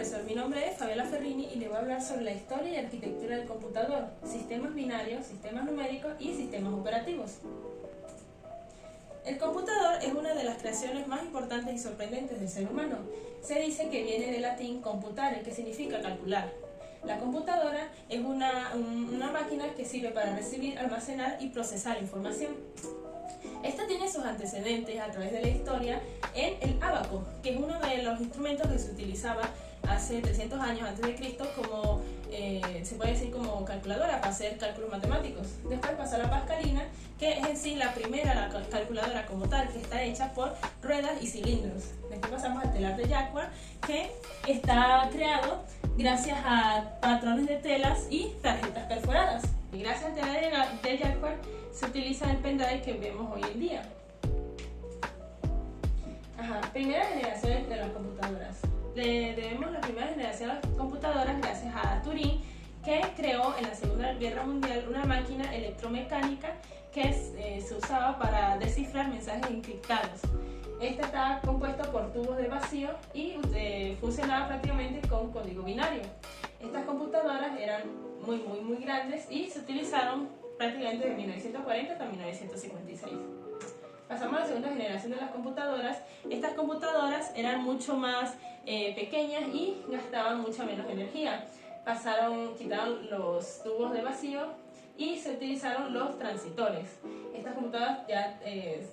profesor, mi nombre es Fabiola Ferrini y le voy a hablar sobre la historia y arquitectura del computador, sistemas binarios, sistemas numéricos y sistemas operativos. El computador es una de las creaciones más importantes y sorprendentes del ser humano. Se dice que viene del latín computare, que significa calcular. La computadora es una máquina que sirve para recibir, almacenar y procesar información. Esta tiene sus antecedentes a través de la historia en el ábaco, que es uno de los instrumentos que se utilizaba hace 300 años antes de Cristo como, se puede decir, como calculadora para hacer cálculos matemáticos. Después pasó a la pascalina, que es en sí la primera calculadora como tal, que está hecha por ruedas y cilindros. Después pasamos al telar de Jacquard, que está creado gracias a patrones de telas y tarjetas perforadas. Y gracias al telar de Jacquard se utiliza el pendrive que vemos hoy en día. Primera generación de las computadoras. Le debemos la primera generación de las computadoras gracias a Turing, que creó en la Segunda Guerra Mundial una máquina electromecánica que se usaba para descifrar mensajes encriptados. Esta estaba compuesta por tubos de vacío y funcionaba prácticamente con código binario. Estas computadoras eran muy grandes y se utilizaron prácticamente de 1940 hasta 1956. Pasamos a la segunda generación de las computadoras. Estas computadoras eran mucho más pequeñas y gastaban mucha menos energía. Quitaron los tubos de vacío y se utilizaron los transitores.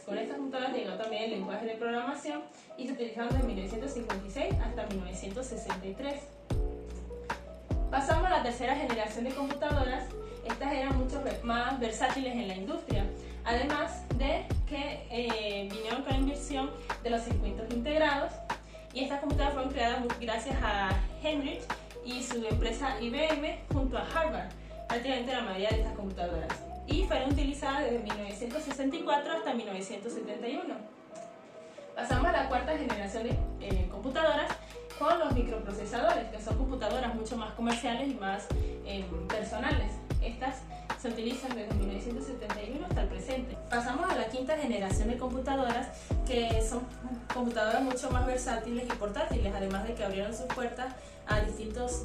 Con estas computadoras llegó también el lenguaje de programación y se utilizaron desde 1956 hasta 1963. Pasamos a la tercera generación de computadoras. Estas eran mucho más versátiles en la industria, además de que vinieron con la inversión de los circuitos integrados, y estas computadoras fueron creadas gracias a Heinrich y su empresa IBM junto a Harvard, prácticamente la mayoría de estas computadoras, y fueron utilizadas desde 1964 hasta 1971. Pasamos a la cuarta generación de computadoras con los microprocesadores, que son computadoras mucho más comerciales y más personales. Estas se utilizan desde 1971 hasta el presente. Pasamos a la quinta generación de computadoras, que son computadoras mucho más versátiles y portátiles, además de que abrieron sus puertas a distintos,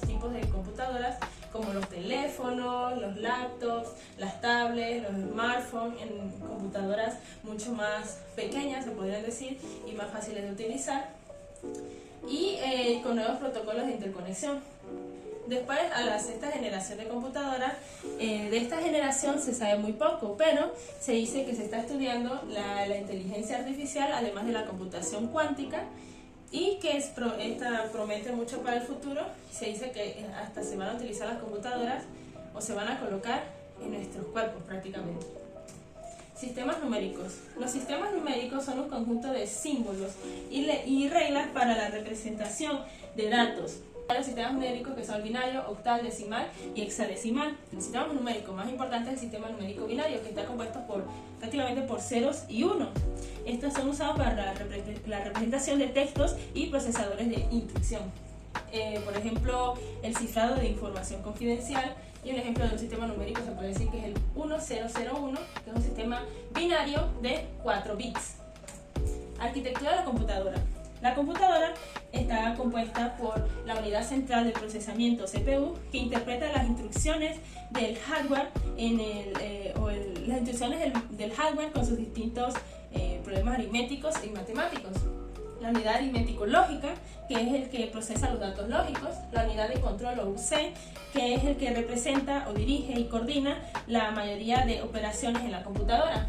tipos de computadoras, como los teléfonos, los laptops, las tablets, los smartphones, en computadoras mucho más pequeñas, se podrían decir, y más fáciles de utilizar, y con nuevos protocolos de interconexión. Después, a la sexta generación de computadoras, de esta generación se sabe muy poco, pero se dice que se está estudiando la inteligencia artificial, además de la computación cuántica, y que esta promete mucho para el futuro. Se dice que hasta se van a utilizar las computadoras o se van a colocar en nuestros cuerpos prácticamente. Sistemas numéricos. Los sistemas numéricos son un conjunto de símbolos y reglas para la representación de datos. Los sistemas numéricos, que son binario, octal, decimal y hexadecimal. El sistema numérico más importante es el sistema numérico binario, que está compuesto prácticamente por ceros y unos. Estos son usados para la representación de textos y procesadores de instrucción. Por ejemplo, el cifrado de información confidencial, y un ejemplo de un sistema numérico se puede decir que es el 1001, que es un sistema binario de 4 bits. Arquitectura de la computadora. La computadora está compuesta por la unidad central de procesamiento CPU, que interpreta las instrucciones del hardware las instrucciones del hardware con sus distintos problemas aritméticos y matemáticos. La unidad aritmético-lógica, que es el que procesa los datos lógicos. La unidad de control o UC, que es el que representa o dirige y coordina la mayoría de operaciones en la computadora.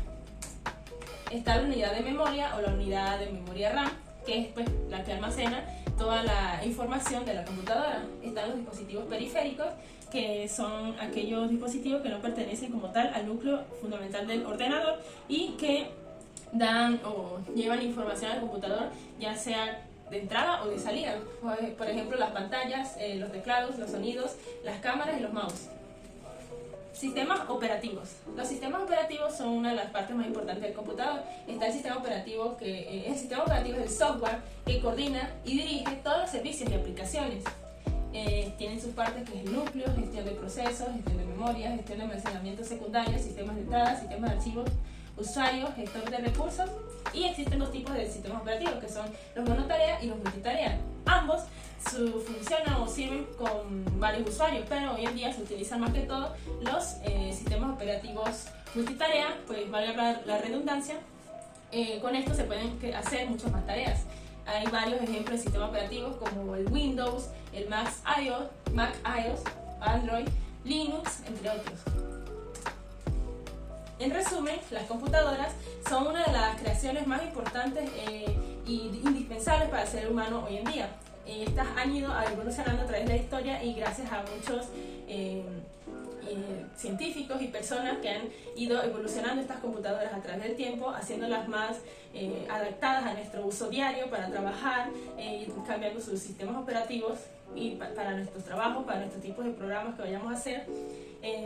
Está la unidad de memoria o la unidad de memoria RAM, que es la que almacena toda la información de la computadora. Están los dispositivos periféricos, que son aquellos dispositivos que no pertenecen como tal al núcleo fundamental del ordenador y que dan o llevan información al computador, ya sea de entrada o de salida. Por ejemplo, las pantallas, los teclados, los sonidos, las cámaras y los mouse. Sistemas operativos. Los sistemas operativos son una de las partes más importantes del computador. Está el sistema operativo, el sistema operativo es el software que coordina y dirige todos los servicios y aplicaciones. Tienen sus partes, que es el núcleo, gestión de procesos, gestión de memoria, gestión de almacenamiento secundario, sistemas de entrada, sistemas de archivos, usuario, gestor de recursos, y existen dos tipos de sistemas operativos, que son los monotarea y los multitarea. Ambos funcionan o sirven con varios usuarios, pero hoy en día se utilizan más que todo los sistemas operativos multitarea, pues valga la redundancia. Con esto se pueden hacer muchas más tareas. Hay varios ejemplos de sistemas operativos como el Windows, el Mac iOS, Android, Linux, entre otros. En resumen, las computadoras son una de las creaciones más importantes y indispensables para el ser humano hoy en día. Estas han ido evolucionando a través de la historia y gracias a muchos científicos y personas que han ido evolucionando estas computadoras a través del tiempo, haciéndolas más adaptadas a nuestro uso diario para trabajar, cambiando sus sistemas operativos y para nuestros trabajos, para nuestros tipos de programas que vayamos a hacer.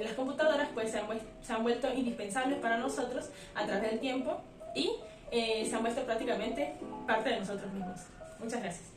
Las computadoras pues se han vuelto indispensables para nosotros a través del tiempo y se han vuelto prácticamente parte de nosotros mismos. Muchas gracias.